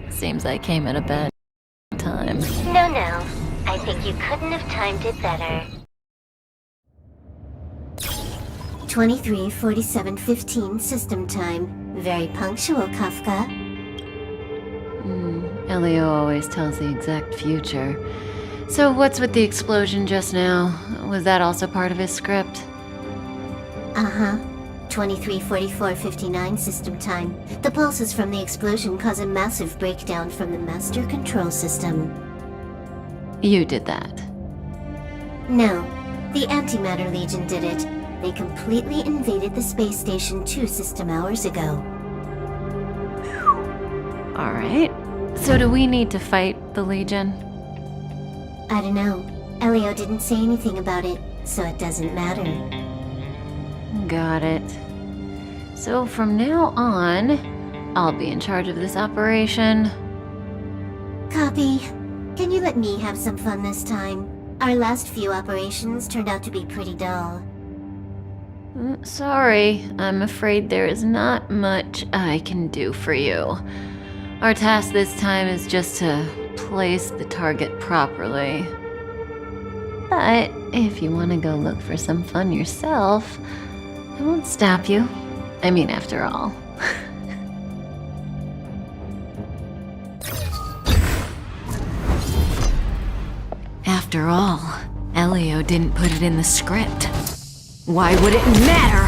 Seems I came at a bad time. No. I think you couldn't have timed it better. 23:47:15 system time. Very punctual, Kafka. Elio always tells the exact future. So what's with the explosion just now? Was that also part of his script? Uh-huh. 23:44:59 system time. The pulses from the explosion cause a massive breakdown from the master control system. You did that. No, the Antimatter Legion did it. They completely invaded the space station 2 system hours ago. Alright. So do we need to fight the Legion? I don't know. Elio didn't say anything about it, so it doesn't matter. Got it. So from now on, I'll be in charge of this operation. Copy. Can you let me have some fun this time? Our last few operations turned out to be pretty dull. Sorry, I'm afraid there is not much I can do for you. Our task this time is just to place the target properly. But if you want to go look for some fun yourself, I won't stop you. I mean, after all. After all, Elio didn't put it in the script. Why would it matter?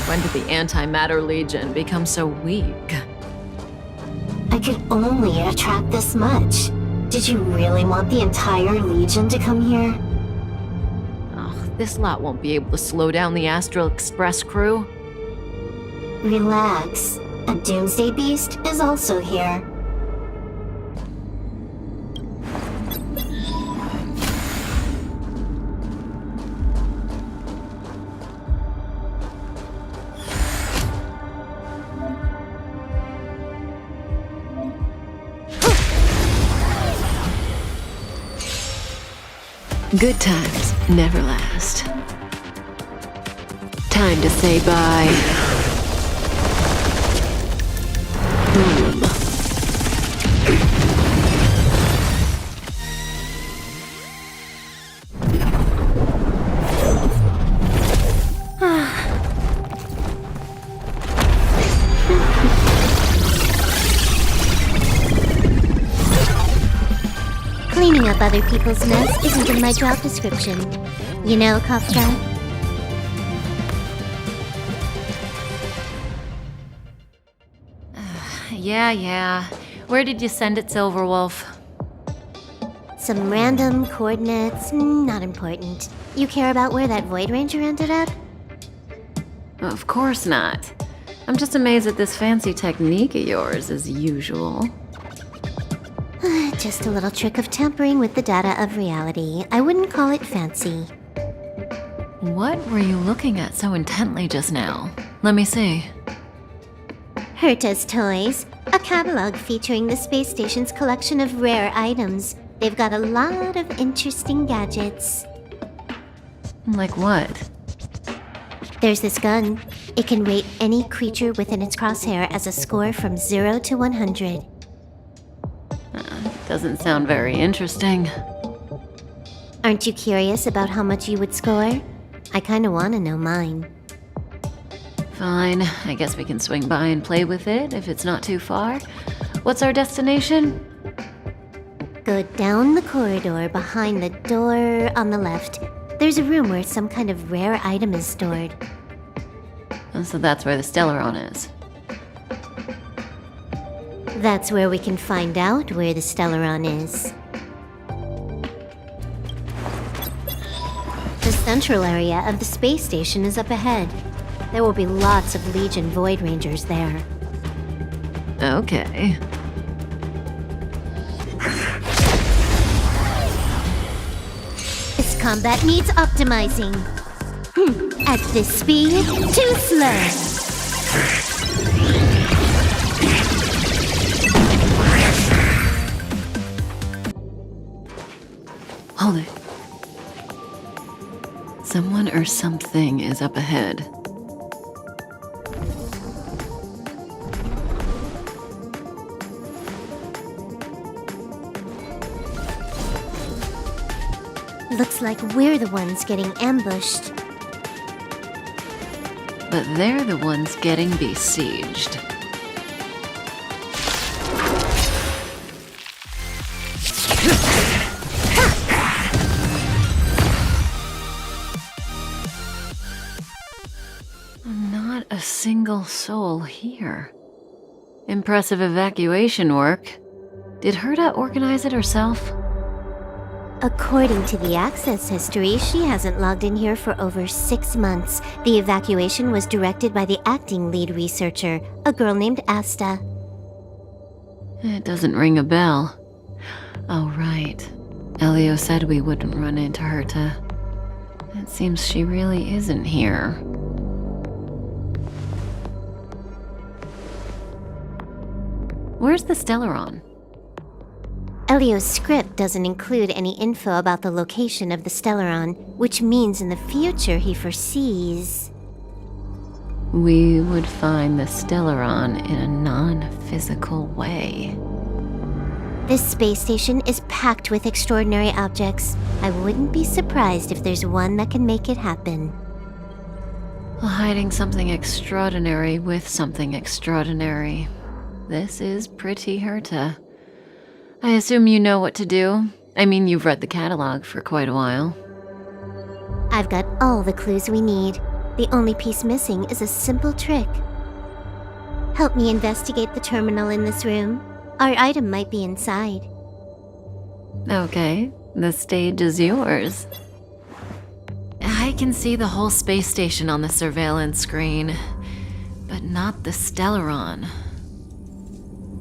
When did the Antimatter Legion become so weak? I could only attract this much. Did you really want the entire Legion to come here? Oh, this lot won't be able to slow down the Astral Express crew. Relax. A Doomsday Beast is also here. Good times never last. Time to say bye. Boom. Cleaning up other people's mess isn't in my job description. You know, Kafka? Yeah. Where did you send it, Silverwolf? Some random coordinates, not important. You care about where that Void Ranger ended up? Of course not. I'm just amazed at this fancy technique of yours, as usual. Just a little trick of tampering with the data of reality. I wouldn't call it fancy. What were you looking at so intently just now? Let me see. Herta's toys. A catalog featuring the space station's collection of rare items. They've got a lot of interesting gadgets. Like what? There's this gun. It can rate any creature within its crosshair as a score from 0 to 100. Doesn't sound very interesting. Aren't you curious about how much you would score? I kinda wanna know mine. Fine, I guess we can swing by and play with it if it's not too far. What's our destination? Go down the corridor behind the door on the left. There's a room where some kind of rare item is stored. Oh, so that's where the Stellaron is. That's where we can find out where the Stellaron is. The central area of the space station is up ahead. There will be lots of Legion Void Rangers there. Okay. This combat needs optimizing. At this speed, too slow. Hold it. Someone or something is up ahead. Looks like we're the ones getting ambushed. But they're the ones getting besieged. Not a single soul here. Impressive evacuation work. Did Herta organize it herself? According to the access history, she hasn't logged in here for over 6 months. The evacuation was directed by the acting lead researcher, a girl named Asta. It doesn't ring a bell. Oh, right. Elio said we wouldn't run into Herta. It seems she really isn't here. Where's the Stellaron? Elio's script doesn't include any info about the location of the Stellaron, which means in the future he foresees... We would find the Stellaron in a non-physical way. This space station is packed with extraordinary objects. I wouldn't be surprised if there's one that can make it happen. Well, hiding something extraordinary with something extraordinary. This is pretty Herta. I assume you know what to do. I mean, you've read the catalog for quite a while. I've got all the clues we need. The only piece missing is a simple trick. Help me investigate the terminal in this room. Our item might be inside. Okay, the stage is yours. I can see the whole space station on the surveillance screen, but not the Stellaron.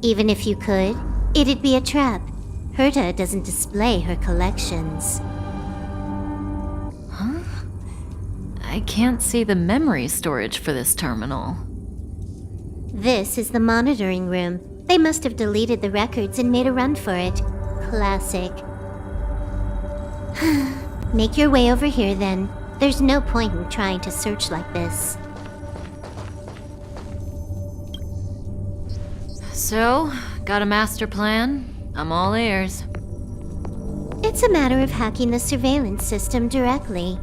Even if you could, it'd be a trap. Herta doesn't display her collections. Huh? I can't see the memory storage for this terminal. This is the monitoring room. They must have deleted the records and made a run for it. Classic. Make your way over here then. There's no point in trying to search like this. So, got a master plan? I'm all ears. It's a matter of hacking the surveillance system directly.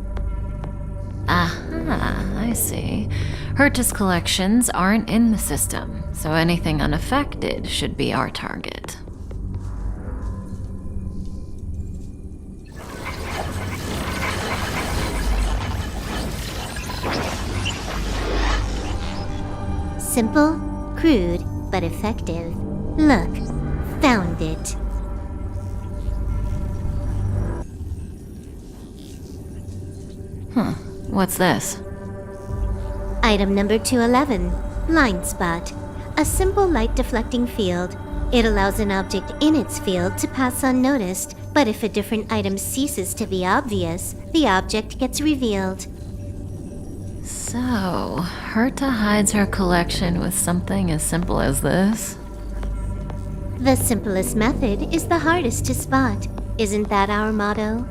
Aha, I see. Herta's collections aren't in the system, so anything unaffected should be our target. Simple, crude, but effective. Look, found it. Huh, what's this? Item number 211, blind spot. A simple light deflecting field. It allows an object in its field to pass unnoticed, but if a different item ceases to be obvious, the object gets revealed. So, Herta hides her collection with something as simple as this? The simplest method is the hardest to spot. Isn't that our motto?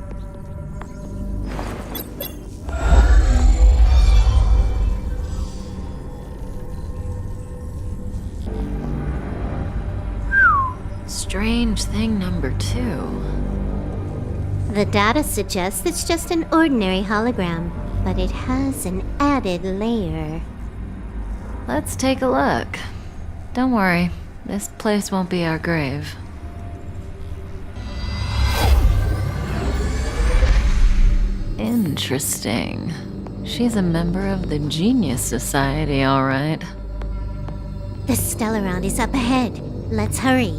Strange thing number 2. The data suggests it's just an ordinary hologram, but it has an added layer. Let's take a look. Don't worry, this place won't be our grave. Interesting. She's a member of the Genius Society, all right. The Stellaron is up ahead. Let's hurry.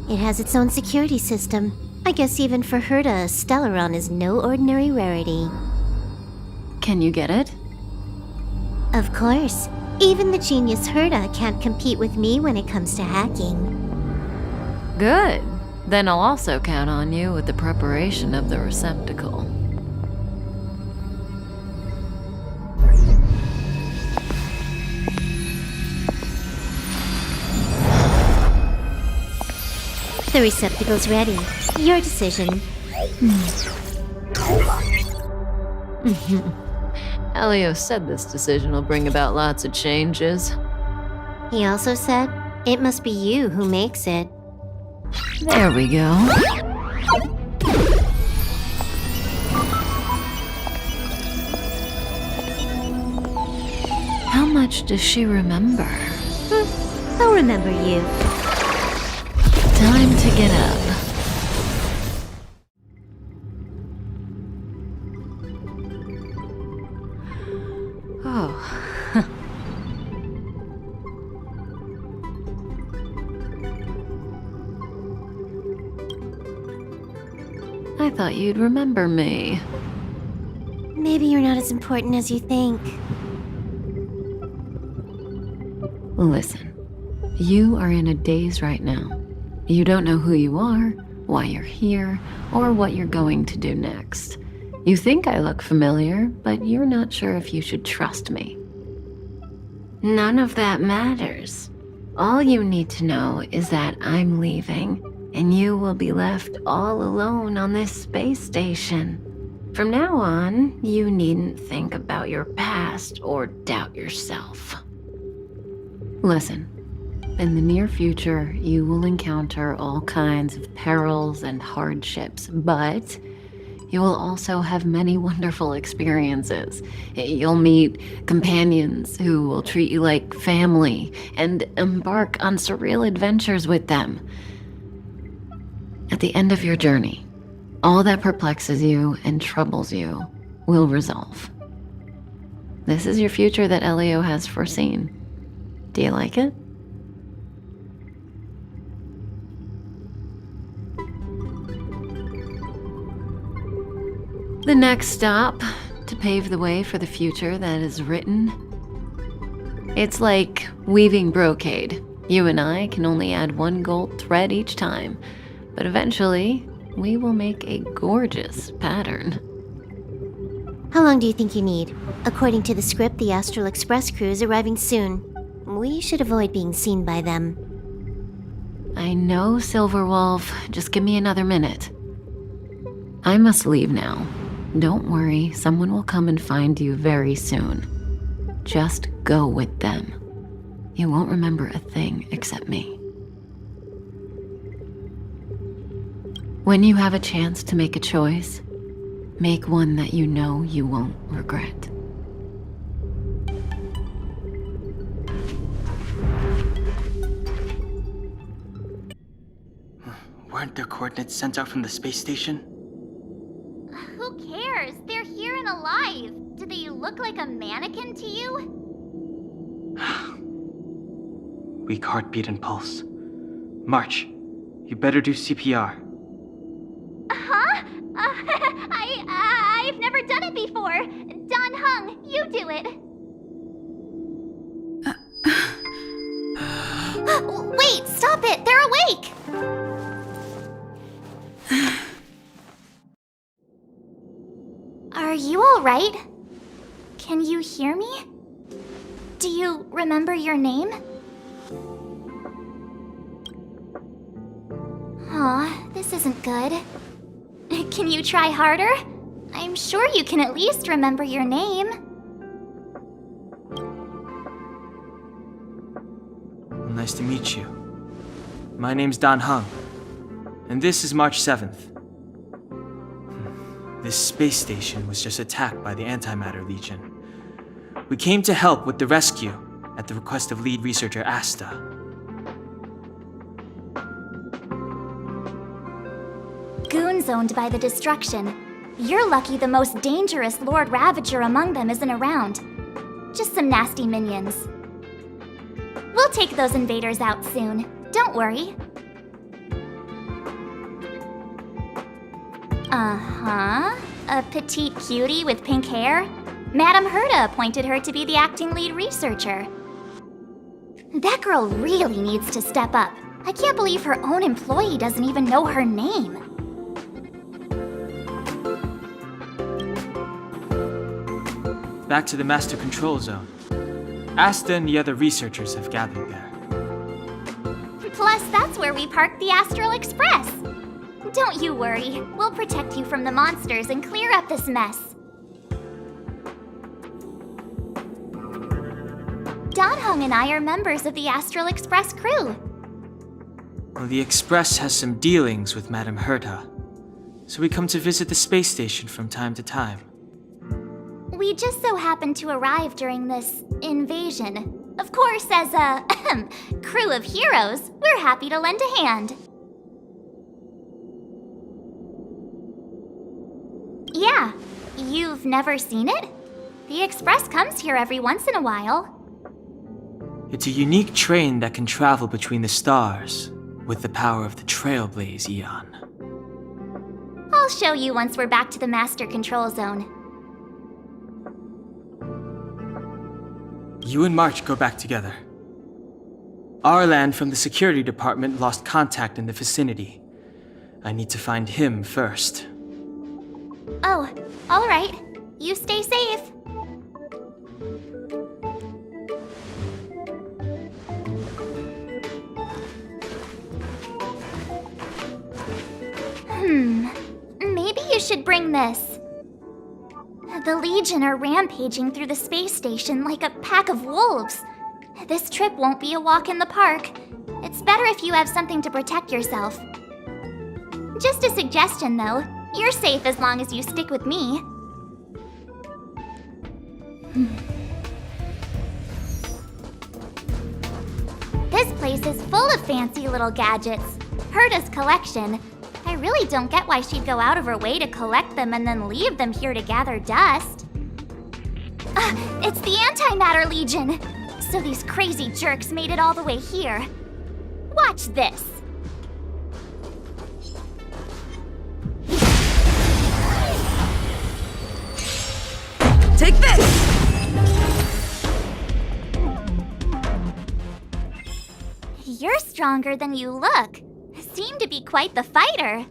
It has its own security system. I guess even for Herta, Stellaron is no ordinary rarity. Can you get it? Of course. Even the genius Herta can't compete with me when it comes to hacking. Good. Then I'll also count on you with the preparation of the receptacle. The receptacle's ready. Your decision. Elio said this decision will bring about lots of changes. He also said, it must be you who makes it. There we go. How much does she remember? I'll remember you. Time to get up. Oh. I thought you'd remember me. Maybe you're not as important as you think. Listen, you are in a daze right now. You don't know who you are, why you're here, or what you're going to do next. You think I look familiar, but you're not sure if you should trust me. None of that matters. All you need to know is that I'm leaving, and you will be left all alone on this space station. From now on, you needn't think about your past or doubt yourself. Listen. In the near future, you will encounter all kinds of perils and hardships, but you will also have many wonderful experiences. You'll meet companions who will treat you like family and embark on surreal adventures with them. At the end of your journey, all that perplexes you and troubles you will resolve. This is your future that Elio has foreseen. Do you like it? The next stop, to pave the way for the future that is written. It's like weaving brocade. You and I can only add one gold thread each time, but eventually, we will make a gorgeous pattern. How long do you think you need? According to the script, the Astral Express crew is arriving soon. We should avoid being seen by them. I know, Silverwolf. Just give me another minute. I must leave now. Don't worry, someone will come and find you very soon. Just go with them. You won't remember a thing except me. When you have a chance to make a choice, make one that you know you won't regret. Weren't their coordinates sent out from the space station? Who cares? They're here and alive. Do they look like a mannequin to you? Weak heartbeat and pulse. March, you better do CPR. Huh? I've never done it before. Don Hung, you do it. Wait, stop it! They're awake! Are you alright? Can you hear me? Do you remember your name? Aw, this isn't good. Can you try harder? I'm sure you can at least remember your name. Well, nice to meet you. My name's Dan Heng, and this is March 7th. This space station was just attacked by the Antimatter Legion. We came to help with the rescue at the request of lead researcher Asta. Goons owned by the destruction. You're lucky the most dangerous Lord Ravager among them isn't around. Just some nasty minions. We'll take those invaders out soon. Don't worry. Uh-huh. A petite cutie with pink hair? Madame Herta appointed her to be the acting lead researcher. That girl really needs to step up. I can't believe her own employee doesn't even know her name. Back to the Master Control Zone. Asta and the other researchers have gathered there. Plus, that's where we parked the Astral Express. Don't you worry. We'll protect you from the monsters and clear up this mess. Dan Heng and I are members of the Astral Express crew. Well, the Express has some dealings with Madame Herta, so we come to visit the space station from time to time. We just so happened to arrive during this invasion. Of course, as a crew of heroes, we're happy to lend a hand. Yeah, you've never seen it? The Express comes here every once in a while. It's a unique train that can travel between the stars with the power of the Trailblaze Eon. I'll show you once we're back to the Master Control Zone. You and March go back together. Arlan from the security department lost contact in the vicinity. I need to find him first. Oh, all right. You stay safe. Maybe you should bring this. The Legion are rampaging through the space station like a pack of wolves. This trip won't be a walk in the park. It's better if you have something to protect yourself. Just a suggestion, though. You're safe as long as you stick with me. This place is full of fancy little gadgets. Herta's collection. I really don't get why she'd go out of her way to collect them and then leave them here to gather dust. It's the Antimatter Legion! So these crazy jerks made it all the way here. Watch this. Take this! You're stronger than you look. Seem to be quite the fighter.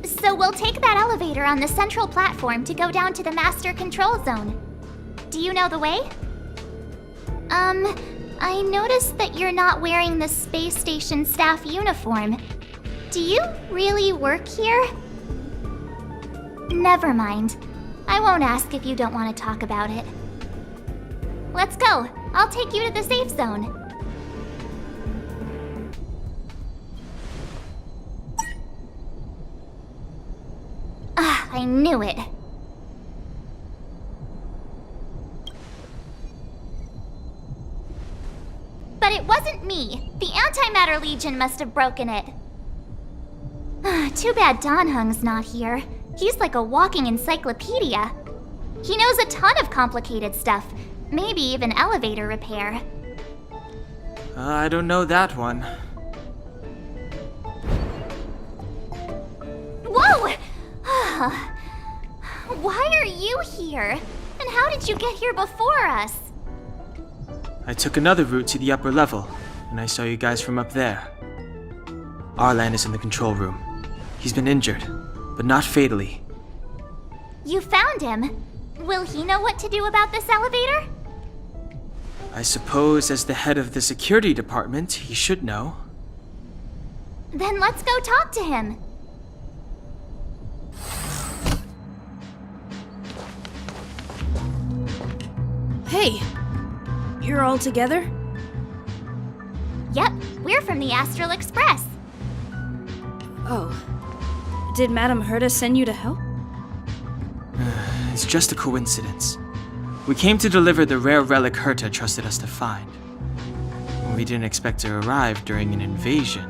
So we'll take that elevator on the central platform to go down to the Master Control Zone. Do you know the way? I noticed that you're not wearing the space station staff uniform. Do you really work here? Never mind. I won't ask if you don't want to talk about it. Let's go. I'll take you to the safe zone. I knew it. But it wasn't me. The Antimatter Legion must have broken it. Too bad Dan Heng's not here. He's like a walking encyclopedia. He knows a ton of complicated stuff, maybe even elevator repair. I don't know that one. Whoa! Why are you here? And how did you get here before us? I took another route to the upper level, and I saw you guys from up there. Arlan is in the control room. He's been injured, but not fatally. You found him. Will he know what to do about this elevator? I suppose as the head of the security department, he should know. Then let's go talk to him. Hey, you're all together? Yep, we're from the Astral Express. Oh. Did Madame Herta send you to help? It's just a coincidence. We came to deliver the rare relic Herta trusted us to find. We didn't expect to arrive during an invasion.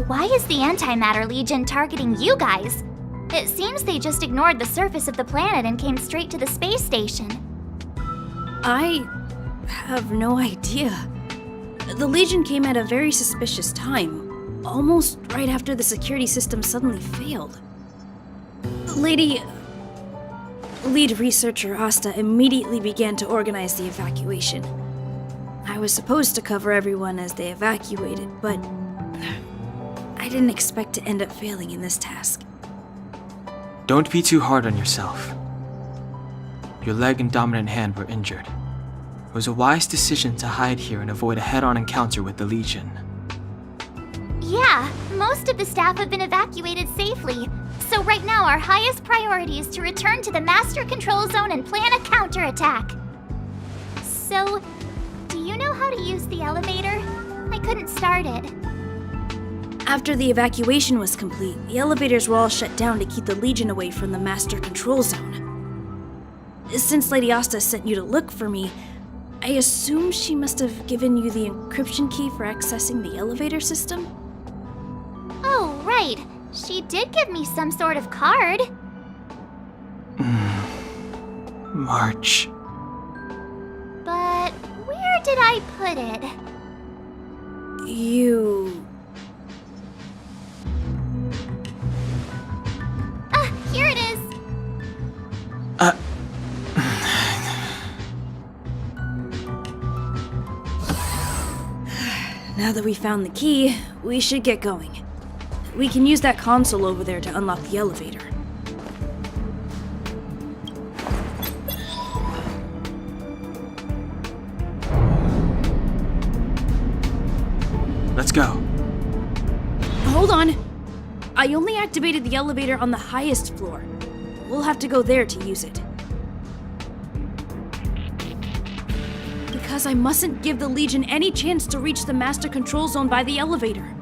Why is the Antimatter Legion targeting you guys? It seems they just ignored the surface of the planet and came straight to the space station. I have no idea. The Legion came at a very suspicious time, almost right after the security system suddenly failed. Lead researcher Asta immediately began to organize the evacuation. I was supposed to cover everyone as they evacuated, but I didn't expect to end up failing in this task. Don't be too hard on yourself. Your leg and dominant hand were injured. It was a wise decision to hide here and avoid a head-on encounter with the Legion. Yeah, most of the staff have been evacuated safely. So right now our highest priority is to return to the Master Control Zone and plan a counterattack. So, do you know how to use the elevator? I couldn't start it. After the evacuation was complete, the elevators were all shut down to keep the Legion away from the Master Control Zone. Since Lady Asta sent you to look for me, I assume she must have given you the encryption key for accessing the elevator system? Oh, right. She did give me some sort of card. March. But where did I put it? Here it is. Now that we found the key, we should get going. We can use that console over there to unlock the elevator. Let's go. Hold on! I only activated the elevator on the highest floor. We'll have to go there to use it. Because I mustn't give the Legion any chance to reach the Master Control Zone by the elevator.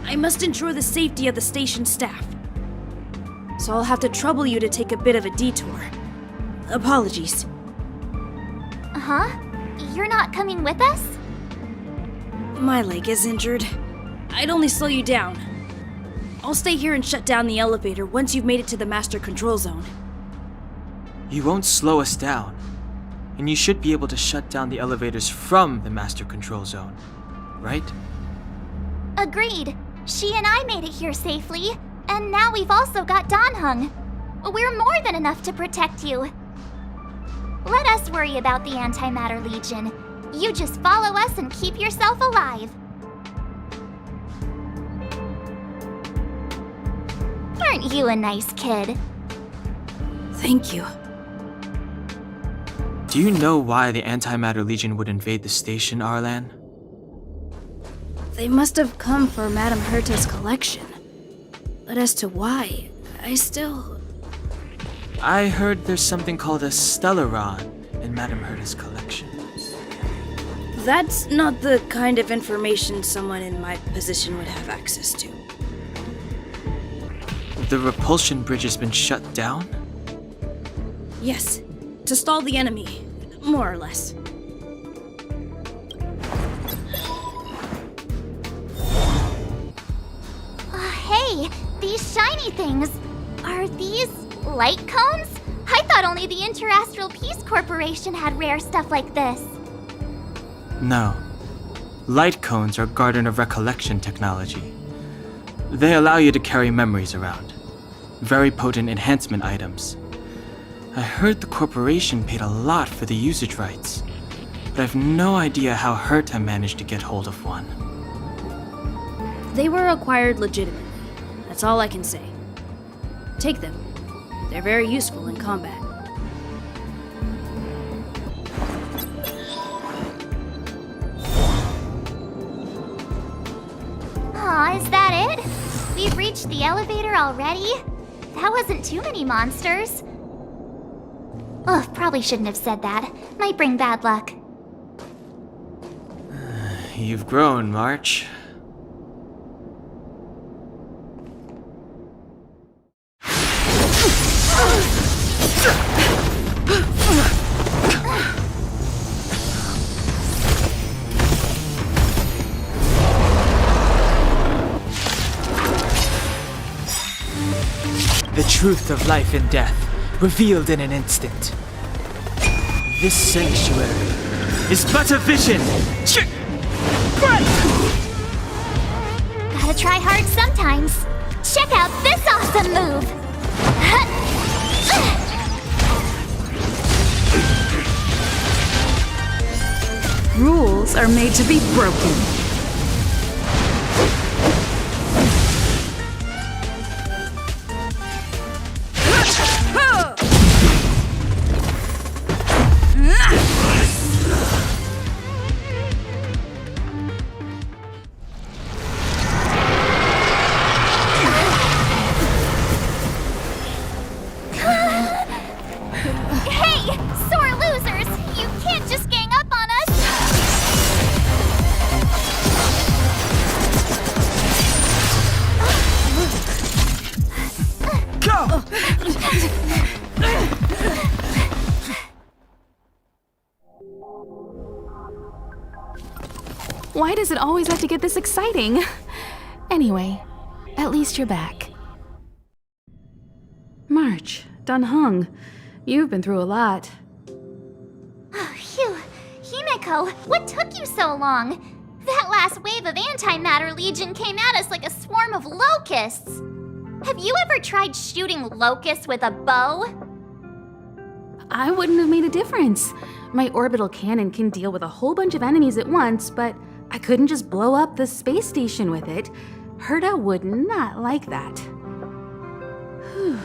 I must ensure the safety of the station staff. So I'll have to trouble you to take a bit of a detour. Apologies. Huh? You're not coming with us? My leg is injured. I'd only slow you down. I'll stay here and shut down the elevator once you've made it to the Master Control Zone. You won't slow us down. And you should be able to shut down the elevators from the Master Control Zone, right? Agreed. She and I made it here safely, and now we've also got Danhung. We're more than enough to protect you. Let us worry about the Antimatter Legion. You just follow us and keep yourself alive. Aren't you a nice kid? Thank you. Do you know why the Antimatter Legion would invade the station, Arlan? They must have come for Madame Herta's collection. But as to why, I heard there's something called a Stellaron in Madame Herta's collection. That's not the kind of information someone in my position would have access to. The repulsion bridge has been shut down? Yes, to stall the enemy, more or less. Hey, these shiny things. Are these light cones? I thought only the Interastral Peace Corporation had rare stuff like this. No. Light cones are Garden of Recollection technology. They allow you to carry memories around. Very potent enhancement items. I heard the corporation paid a lot for the usage rights. but I've no idea how Herta managed to get hold of one. They were acquired legitimately. That's all I can say. Take them. They're very useful in combat. Aw, is that it? We've reached the elevator already? That wasn't too many monsters. Ugh, probably shouldn't have said that. Might bring bad luck. You've grown, March. The truth of life and death, revealed in an instant. This sanctuary is but a vision! Gotta try hard sometimes. Check out this awesome move! Rules are made to be broken. Hey, sore losers! You can't just gang up on us! Go! Why does it always have to get this exciting? Anyway, at least you're back. March, Dunhung, you've been through a lot. Phew. Himeko, what took you so long? That last wave of antimatter legion came at us like a swarm of locusts. Have you ever tried shooting locusts with a bow? I wouldn't have made a difference. My orbital cannon can deal with a whole bunch of enemies at once, but I couldn't just blow up the space station with it. Herta would not like that. Whew.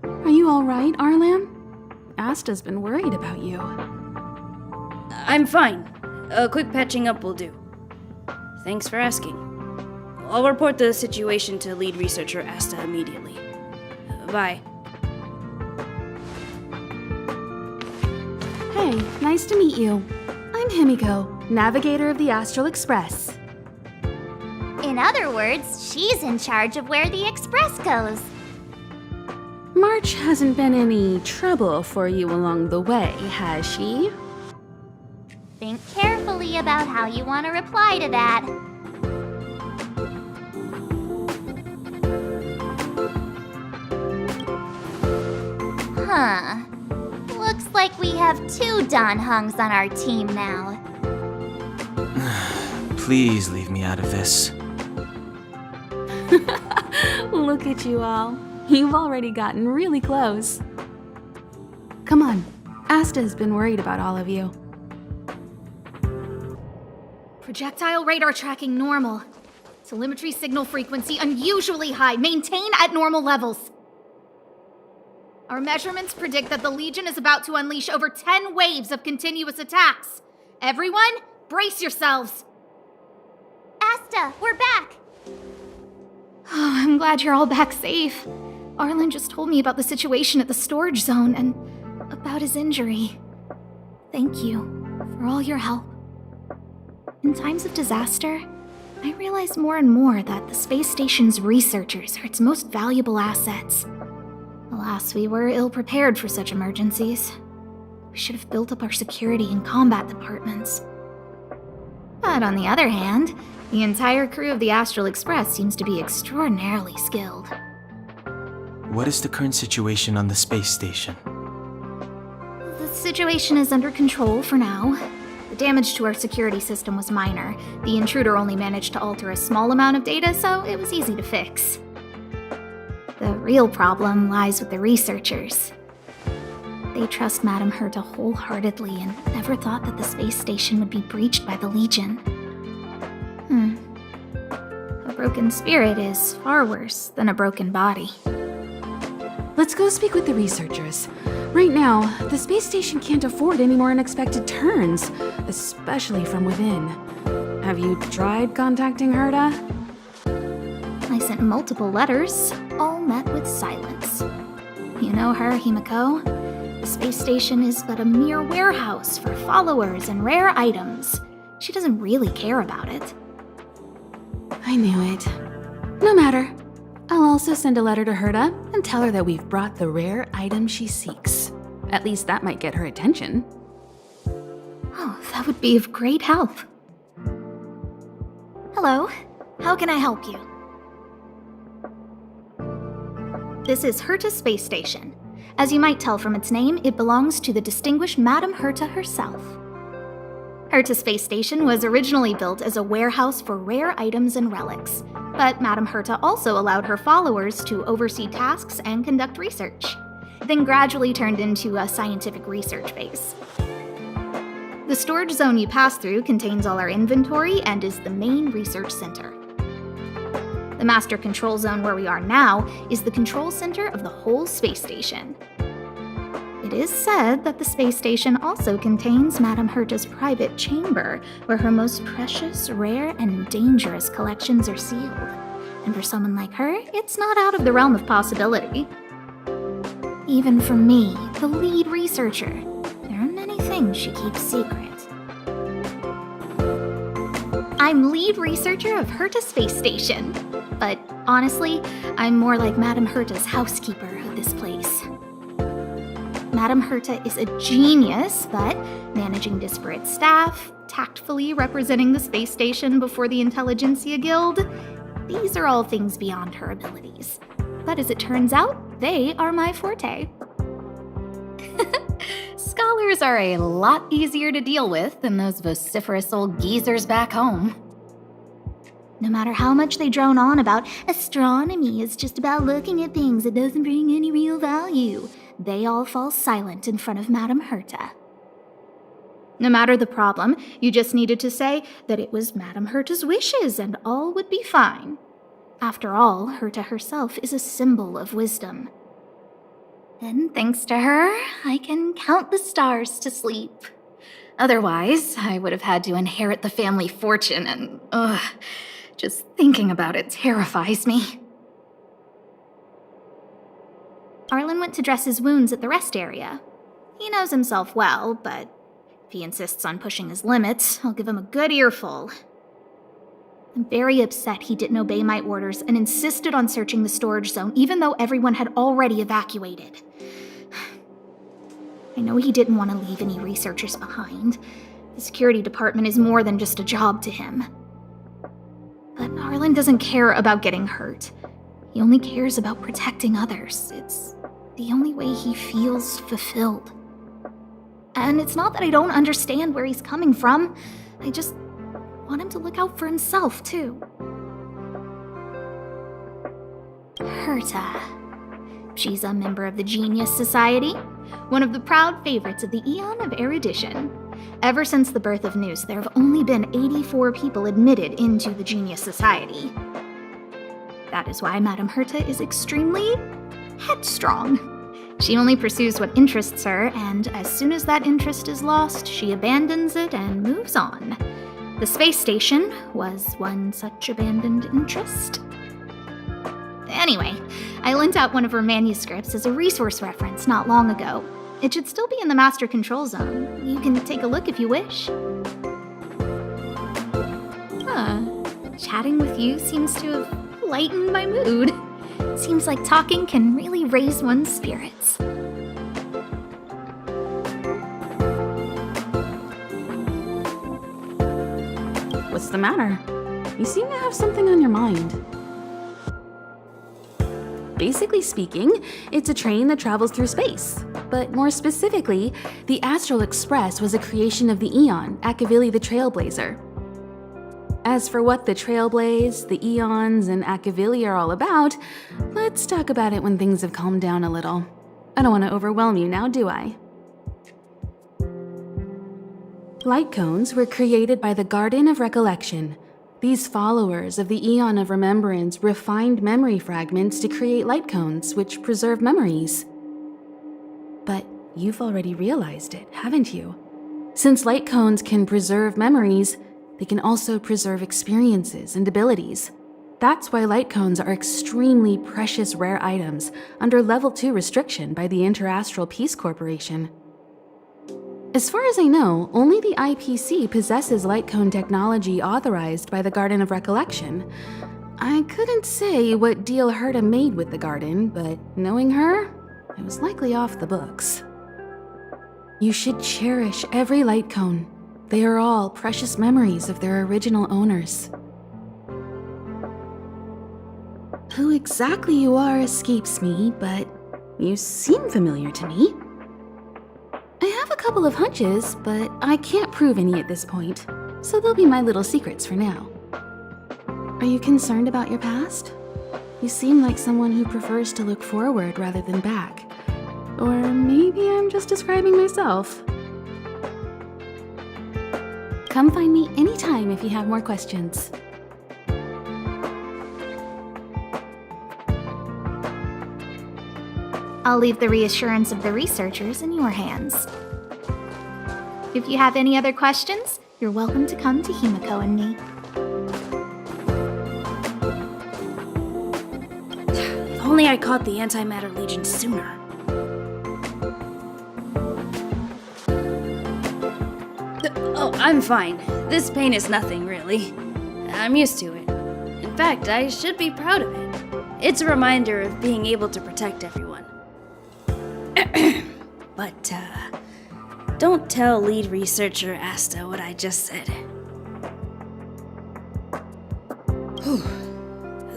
Are you all right, Arlam? Asta's been worried about you. I'm fine. A quick patching up will do. Thanks for asking. I'll report the situation to lead researcher Asta immediately. Bye. Hey, nice to meet you. I'm Himiko, navigator of the Astral Express. In other words, she's in charge of where the express goes. March hasn't been any trouble for you along the way, has she? Think carefully about how you want to reply to that. Huh. Looks like we have two Donhungs on our team now. Please leave me out of this. Look at you all. You've already gotten really close. Come on. Asta has been worried about all of you. Projectile radar tracking normal. Telemetry signal frequency unusually high. Maintain at normal levels. Our measurements predict that the Legion is about to unleash over 10 waves of continuous attacks. Everyone, brace yourselves. Asta, we're back! Oh, I'm glad you're all back safe. Arlen just told me about the situation at the storage zone and about his injury. Thank you for all your help. In times of disaster, I realize more and more that the space station's researchers are its most valuable assets. Alas, we were ill-prepared for such emergencies. We should have built up our security and combat departments. But on the other hand, the entire crew of the Astral Express seems to be extraordinarily skilled. What is the current situation on the space station? The situation is under control for now. The damage to our security system was minor. The intruder only managed to alter a small amount of data, so it was easy to fix. The real problem lies with the researchers. They trust Madame Herta wholeheartedly and never thought that the space station would be breached by the Legion. A broken spirit is far worse than a broken body. Let's go speak with the researchers. Right now, the space station can't afford any more unexpected turns, especially from within. Have you tried contacting Herta? I sent multiple letters, all met with silence. You know her, Himiko. The space station is but a mere warehouse for followers and rare items. She doesn't really care about it. I knew it. No matter. I'll also send a letter to Herta and tell her that we've brought the rare item she seeks. At least that might get her attention. Oh, that would be of great help. Hello, how can I help you? This is Herta Space Station. As you might tell from its name, it belongs to the distinguished Madame Herta herself. Herta Space Station was originally built as a warehouse for rare items and relics, but Madame Herta also allowed her followers to oversee tasks and conduct research, then gradually turned into a scientific research base. The storage zone you pass through contains all our inventory and is the main research center. The master control zone where we are now is the control center of the whole space station. It is said that the space station also contains Madame Herta's private chamber, where her most precious, rare, and dangerous collections are sealed. And for someone like her, it's not out of the realm of possibility. Even for me, the lead researcher, there are many things she keeps secret. I'm lead researcher of Herta Space Station, but honestly, I'm more like Madame Herta's housekeeper of this place. Madame Herta is a genius, but managing disparate staff, tactfully representing the space station before the Intelligentsia Guild, these are all things beyond her abilities. But as it turns out, they are my forte. Scholars are a lot easier to deal with than those vociferous old geezers back home. No matter how much they drone on about astronomy is just about looking at things that doesn't bring any real value, they all fall silent in front of Madame Herta. No matter the problem, you just needed to say that it was Madame Herta's wishes and all would be fine. After all, Herta herself is a symbol of wisdom. And thanks to her, I can count the stars to sleep. Otherwise, I would have had to inherit the family fortune and, just thinking about it terrifies me. Arlen went to dress his wounds at the rest area. He knows himself well, but if he insists on pushing his limits, I'll give him a good earful. I'm very upset he didn't obey my orders and insisted on searching the storage zone, even though everyone had already evacuated. I know he didn't want to leave any researchers behind. The security department is more than just a job to him. But Arlen doesn't care about getting hurt. He only cares about protecting others. It's the only way he feels fulfilled. And it's not that I don't understand where he's coming from. I just want him to look out for himself, too. Herta. She's a member of the Genius Society, one of the proud favorites of the Eon of Erudition. Ever since the birth of Noose, there have only been 84 people admitted into the Genius Society. That is why Madame Herta is extremely headstrong. She only pursues what interests her, and as soon as that interest is lost, she abandons it and moves on. The space station was one such abandoned interest. Anyway, I lent out one of her manuscripts as a resource reference not long ago. It should still be in the master control zone. You can take a look if you wish. Chatting with you seems to have lightened my mood. Seems like talking can really raise one's spirits. What's the matter? You seem to have something on your mind. Basically speaking, it's a train that travels through space. But more specifically, the Astral Express was a creation of the Eon, Akavili the Trailblazer. As for what the Trailblaze, the Eons, and Akavili are all about, let's talk about it when things have calmed down a little. I don't want to overwhelm you now, do I? Light cones were created by the Garden of Recollection. These followers of the Eon of Remembrance refined memory fragments to create light cones, which preserve memories. But you've already realized it, haven't you? Since light cones can preserve memories, they can also preserve experiences and abilities. That's why light cones are extremely precious rare items under Level 2 restriction by the Interastral Peace Corporation. As far as I know, only the IPC possesses light cone technology authorized by the Garden of Recollection. I couldn't say what deal Herta made with the Garden, but knowing her, it was likely off the books. You should cherish every light cone. They are all precious memories of their original owners. Who exactly you are escapes me, but you seem familiar to me. I have a couple of hunches, but I can't prove any at this point, so they'll be my little secrets for now. Are you concerned about your past? You seem like someone who prefers to look forward rather than back. Or maybe I'm just describing myself. Come find me anytime if you have more questions. I'll leave the reassurance of the researchers in your hands. If you have any other questions, you're welcome to come to Himiko and me. If only I caught the Antimatter Legion sooner. Oh, I'm fine. This pain is nothing, really. I'm used to it. In fact, I should be proud of it. It's a reminder of being able to protect everyone. But, don't tell lead researcher Asta what I just said. Whew.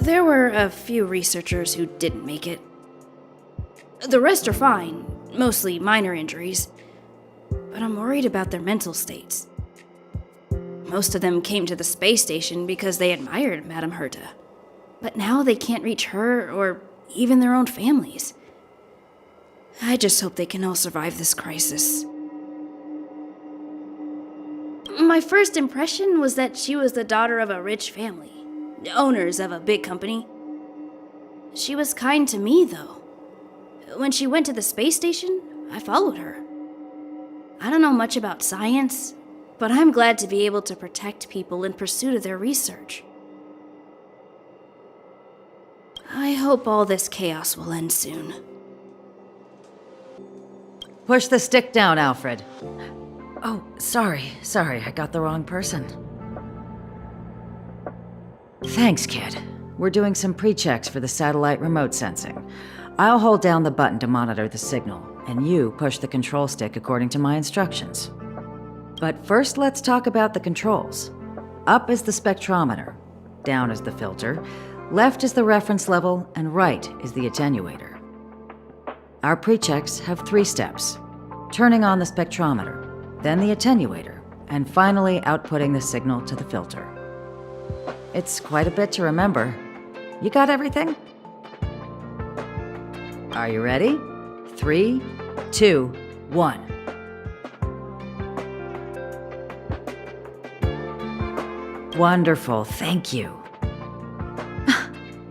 There were a few researchers who didn't make it. The rest are fine, mostly minor injuries. But I'm worried about their mental states. Most of them came to the space station because they admired Madame Herta. But now they can't reach her or even their own families. I just hope they can all survive this crisis. My first impression was that she was the daughter of a rich family, owners of a big company. She was kind to me, though. When she went to the space station, I followed her. I don't know much about science, but I'm glad to be able to protect people in pursuit of their research. I hope all this chaos will end soon. Push the stick down, Alfred. Oh, sorry, I got the wrong person. Thanks, kid. We're doing some pre-checks for the satellite remote sensing. I'll hold down the button to monitor the signal, and you push the control stick according to my instructions. But first, let's talk about the controls. Up is the spectrometer, down is the filter, left is the reference level, and right is the attenuator. Our pre-checks have 3 steps: turning on the spectrometer, then the attenuator, and finally outputting the signal to the filter. It's quite a bit to remember. You got everything? Are you ready? 3, 2, 1. Wonderful, thank you.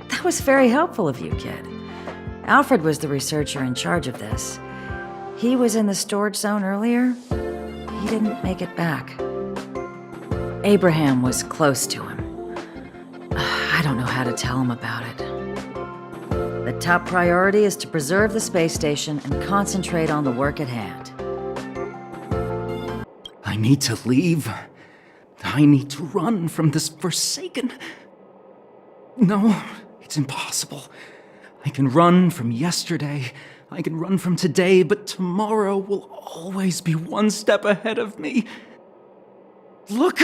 That was very helpful of you, kid. Alfred was the researcher in charge of this. He was in the storage zone earlier. He didn't make it back. Abraham was close to him. I don't know how to tell him about it. The top priority is to preserve the space station and concentrate on the work at hand. I need to leave. I need to run from this forsaken... No, it's impossible. I can run from yesterday, I can run from today, but tomorrow will always be one step ahead of me. Look!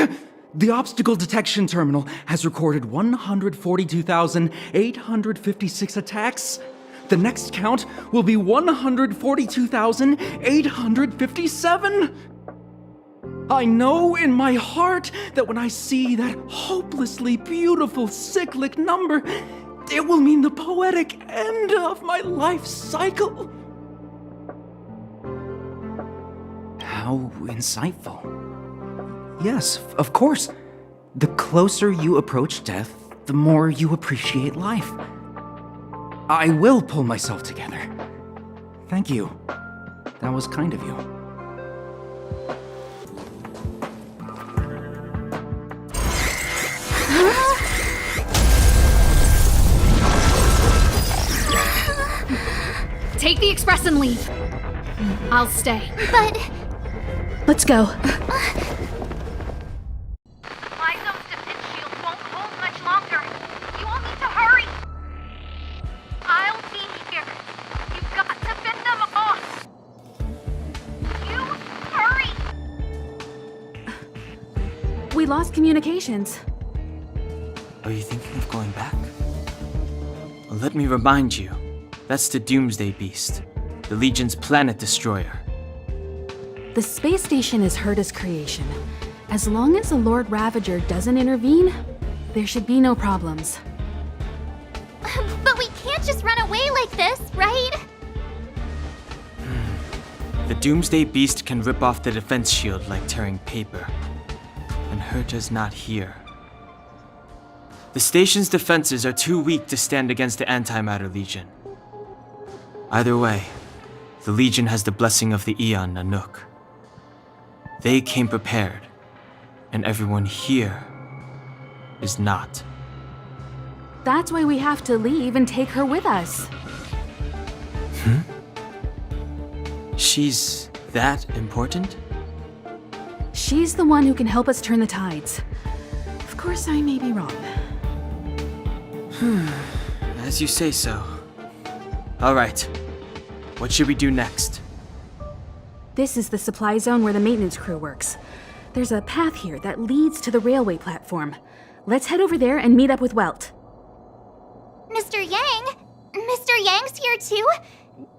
The obstacle detection terminal has recorded 142,856 attacks. The next count will be 142,857! I know in my heart that when I see that hopelessly beautiful cyclic number, it will mean the poetic end of my life cycle. How insightful. Yes, of course. The closer you approach death, the more you appreciate life. I will pull myself together. Thank you. That was kind of you. Take the express and leave. I'll stay. But Let's go. Lysome's defense shield won't hold much longer. You all need to hurry. I'll be here. You've got to fend them off. You hurry. We lost communications. Are you thinking of going back? Well, let me remind you, that's the Doomsday Beast, the Legion's planet destroyer. The space station is Herta's creation. As long as the Lord Ravager doesn't intervene, there should be no problems. but we can't just run away like this, right? The Doomsday Beast can rip off the defense shield like tearing paper. And Herta's not here. The station's defenses are too weak to stand against the Antimatter Legion. Either way, the Legion has the blessing of the Aeon Nanook. They came prepared, and everyone here is not. That's why we have to leave and take her with us. She's that important? She's the one who can help us turn the tides. Of course, I may be wrong. As you say so. All right. What should we do next? This is the supply zone where the maintenance crew works. There's a path here that leads to the railway platform. Let's head over there and meet up with Welt. Mr. Yang? Mr. Yang's here too?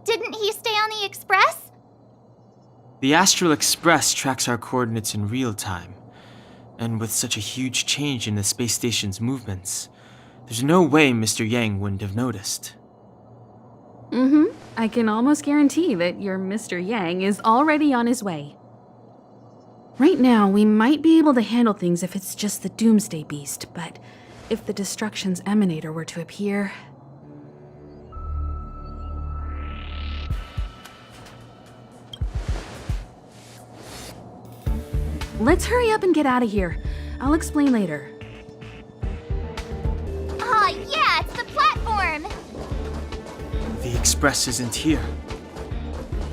Didn't he stay on the express? The Astral Express tracks our coordinates in real time. And with such a huge change in the space station's movements, there's no way Mr. Yang wouldn't have noticed. I can almost guarantee that your Mr. Yang is already on his way. Right now, we might be able to handle things if it's just the Doomsday Beast, but if the Destruction's Emanator were to appear... Let's hurry up and get out of here. I'll explain later. Aw, yeah, it's the platform! The Express isn't here.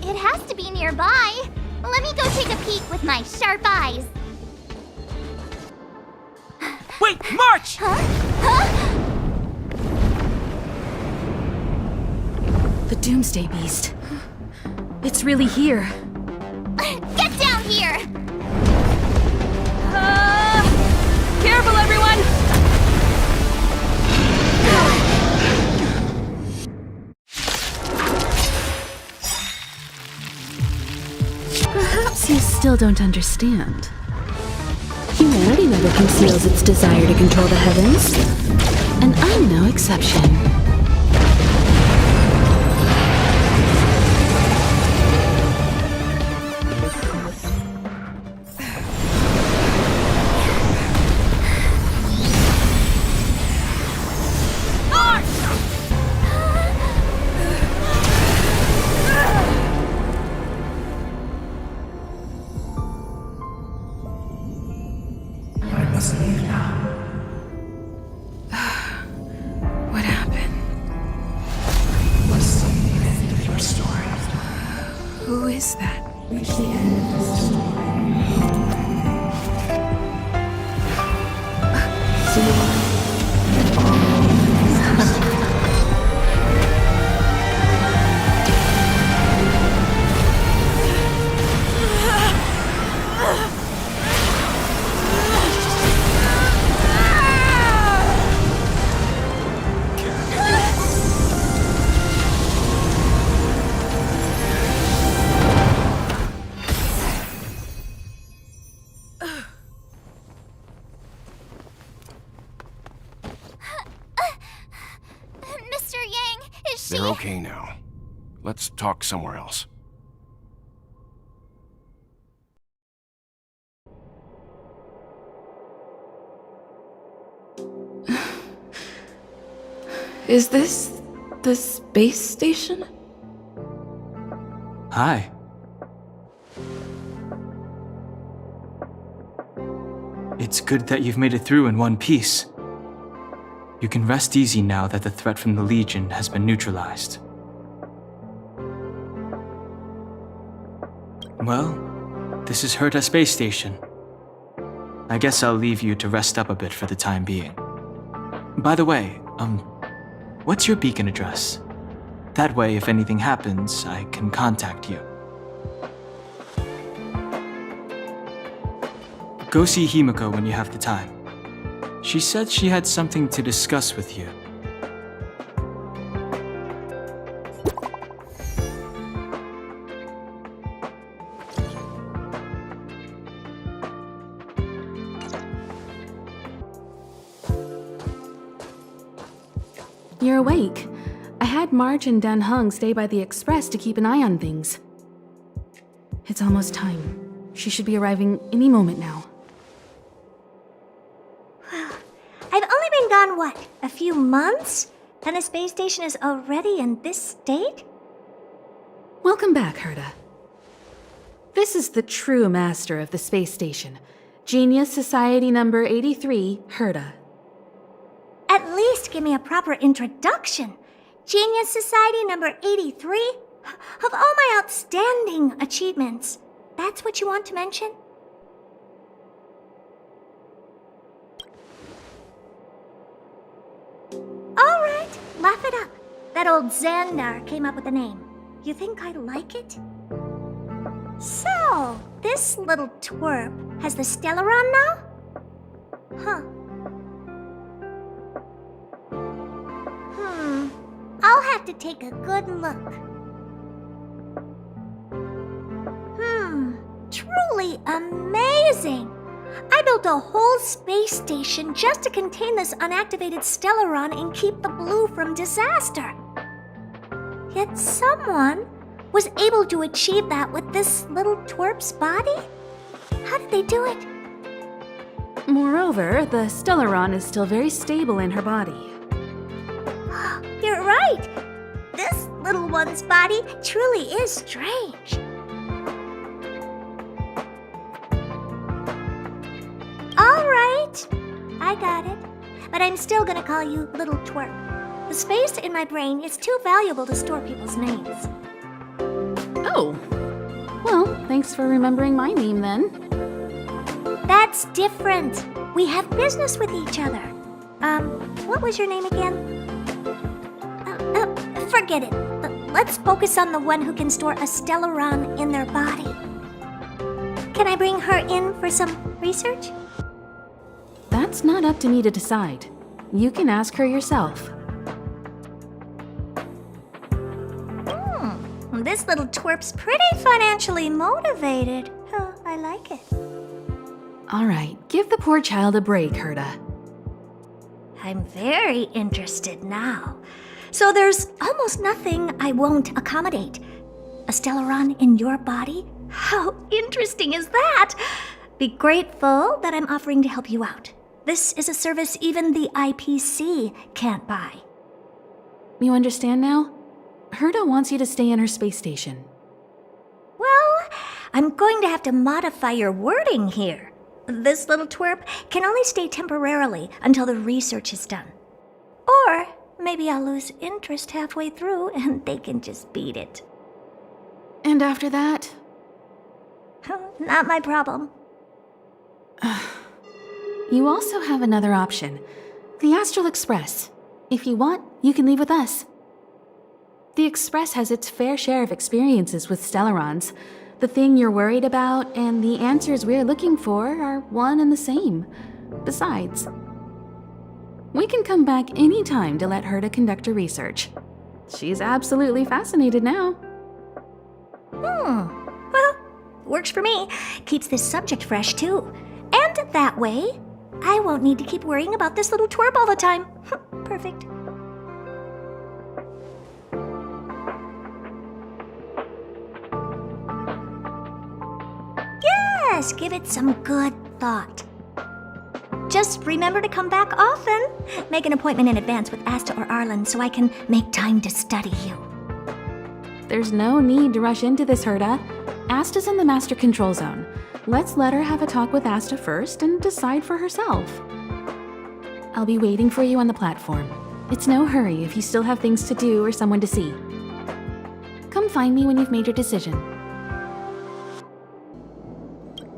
It has to be nearby. Let me go take a peek with my sharp eyes. Wait, march! The Doomsday Beast. It's really here. Get down here! Careful, everyone! Perhaps you still don't understand. Humanity never conceals its desire to control the heavens, and I'm no exception. What happened? What's the end of your story? Who is that? Reach the end of the story. Mr. Yang, is she... They're okay now. Let's talk somewhere else. Is this the space station? Hi. It's good that you've made it through in one piece. You can rest easy now that the threat from the Legion has been neutralized. Well, this is Herta Space Station. I guess I'll leave you to rest up a bit for the time being. By the way, what's your beacon address? That way, if anything happens, I can contact you. Go see Himiko when you have the time. She said she had something to discuss with you. You're awake. I had March and Dan Hung stay by the express to keep an eye on things. It's almost time. She should be arriving any moment now. I've only been gone, what, a few months? And the space station is already in this state? Welcome back, Herta. This is the true master of the space station. Genius Society number 83, Herta. At least give me a proper introduction. Genius Society number 83? Of all my outstanding achievements, that's what you want to mention? All right, laugh it up. That old Xandar came up with the name. You think I like it? So, this little twerp has the Stellaron now? Huh. I'll have to take a good look. Truly amazing! I built a whole space station just to contain this unactivated Stellaron and keep the blue from disaster. Yet someone was able to achieve that with this little twerp's body? How did they do it? Moreover, the Stellaron is still very stable in her body. You're right! This little one's body truly is strange. All right, I got it. But I'm still gonna call you Little Twerp. The space in my brain is too valuable to store people's names. Oh. Well, thanks for remembering my name then. That's different. We have business with each other. What was your name again? Forget it. Let's focus on the one who can store a Stellaron in their body. Can I bring her in for some research? That's not up to me to decide. You can ask her yourself. This little twerp's pretty financially motivated. Oh, I like it. All right, give the poor child a break, Herta. I'm very interested now. So there's almost nothing I won't accommodate. A Stellaron in your body? How interesting is that? Be grateful that I'm offering to help you out. This is a service even the IPC can't buy. You understand now? Herta wants you to stay in her space station. Well, I'm going to have to modify your wording here. This little twerp can only stay temporarily until the research is done. Or maybe I'll lose interest halfway through and they can just beat it. And after that? Not my problem. You also have another option. The Astral Express. If you want, you can leave with us. The Express has its fair share of experiences with Stellarons. The thing you're worried about and the answers we're looking for are one and the same. Besides, we can come back any time to let Herta conduct her research. She's absolutely fascinated now. Well, works for me. Keeps this subject fresh, too. And that way, I won't need to keep worrying about this little twerp all the time. Perfect. Yes, give it some good thought. just remember to come back often. Make an appointment in advance with Asta or Arlen so I can make time to study you. There's no need to rush into this, Herta. Asta's in the master control zone. Let's let her have a talk with Asta first and decide for herself. I'll be waiting for you on the platform. It's no hurry if you still have things to do or someone to see. Come find me when you've made your decision.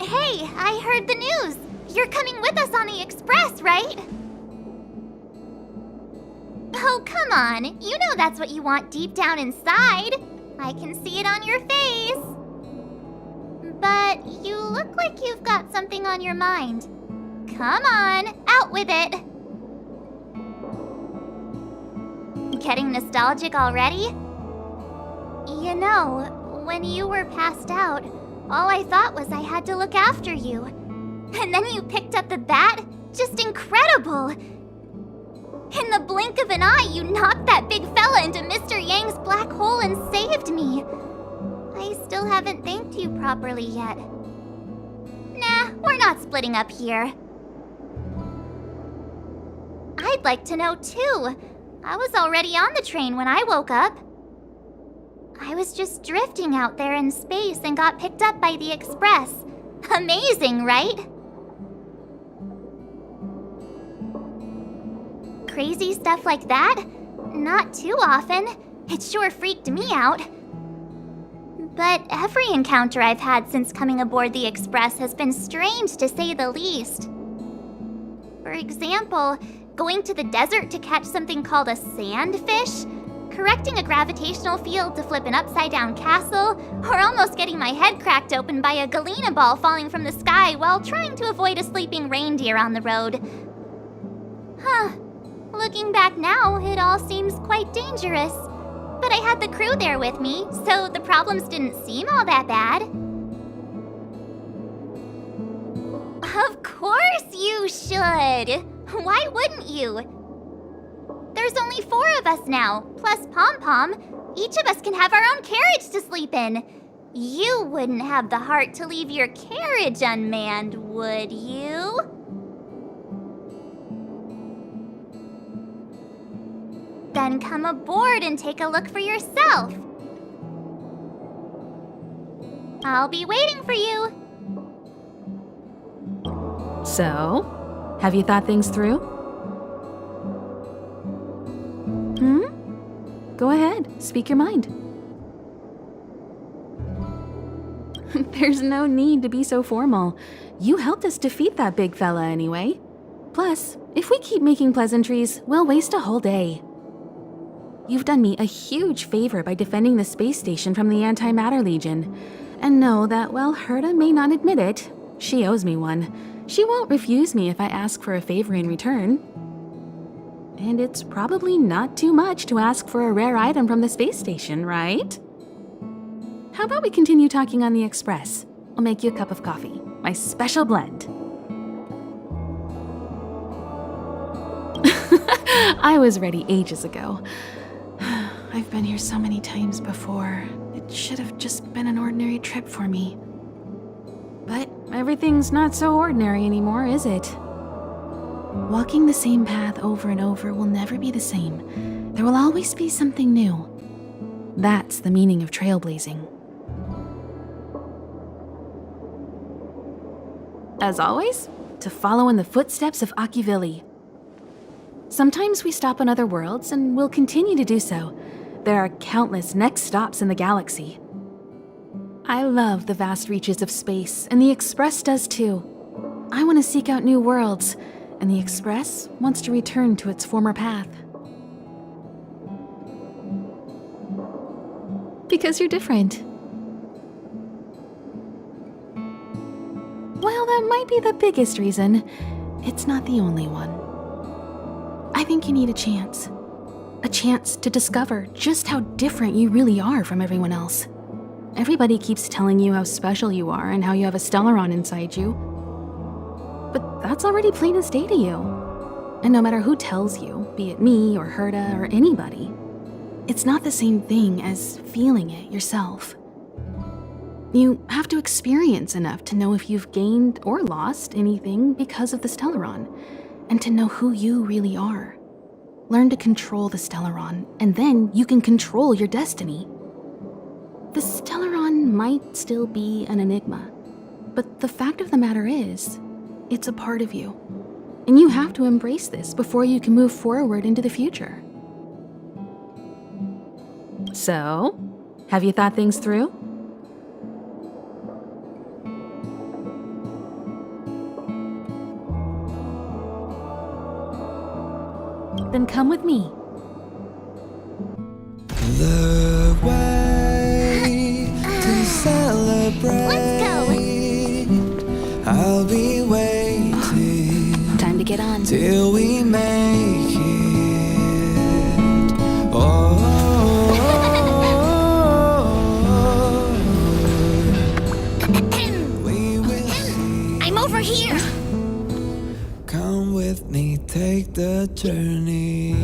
Hey, I heard the news. You're coming with us on the express, right? Oh, come on. You know that's what you want deep down inside. I can see it on your face. But you look like you've got something on your mind. Come on, out with it. Getting nostalgic already? You know, when you were passed out, all I thought was I had to look after you. And then you picked up the bat? Just incredible! In the blink of an eye, you knocked that big fella into Mr. Yang's black hole and saved me. I still haven't thanked you properly yet. Nah, we're not splitting up here. I'd like to know too. I was already on the train when I woke up. I was just drifting out there in space and got picked up by the express. Amazing, right? Crazy stuff like that? Not too often. It sure freaked me out. But every encounter I've had since coming aboard the express has been strange to say the least. For example, going to the desert to catch something called a sandfish, correcting a gravitational field to flip an upside-down castle, or almost getting my head cracked open by a galena ball falling from the sky while trying to avoid a sleeping reindeer on the road. Huh. Looking back now, it all seems quite dangerous. But I had the crew there with me, so the problems didn't seem all that bad. Of course you should! Why wouldn't you? There's only 4 of us now, plus Pom-Pom. Each of us can have our own carriage to sleep in. You wouldn't have the heart to leave your carriage unmanned, would you? Then come aboard and take a look for yourself. I'll be waiting for you. So, have you thought things through? Go ahead, speak your mind. There's no need to be so formal. You helped us defeat that big fella anyway. Plus, if we keep making pleasantries, we'll waste a whole day. You've done me a huge favor by defending the space station from the Antimatter Legion. And know that while Herta may not admit it, she owes me one. She won't refuse me if I ask for a favor in return. And it's probably not too much to ask for a rare item from the space station, right? How about we continue talking on the express? I'll make you a cup of coffee, my special blend. I was ready ages ago. I've been here so many times before. It should have just been an ordinary trip for me. But everything's not so ordinary anymore, is it? Walking the same path over and over will never be the same. There will always be something new. That's the meaning of trailblazing. As always, to follow in the footsteps of Akivili. Sometimes we stop on other worlds, and we'll continue to do so. There are countless next stops in the galaxy. I love the vast reaches of space, and the Express does too. I want to seek out new worlds, and the Express wants to return to its former path. Because you're different. Well, that might be the biggest reason. It's not the only one. I think you need a chance. A chance to discover just how different you really are from everyone else. Everybody keeps telling you how special you are and how you have a Stellaron inside you. But that's already plain as day to you. And no matter who tells you, be it me or Herta or anybody, it's not the same thing as feeling it yourself. You have to experience enough to know if you've gained or lost anything because of the Stellaron, and to know who you really are. Learn to control the Stellaron, and then you can control your destiny. The Stellaron might still be an enigma, but the fact of the matter is, it's a part of you. And you have to embrace this before you can move forward into the future. So, have you thought things through? Then come with me. The way to celebrate. Let's go. I'll be waiting. Time to get on. Till we make it. Oh. We will see. I'm over here. Come with me, take the journey.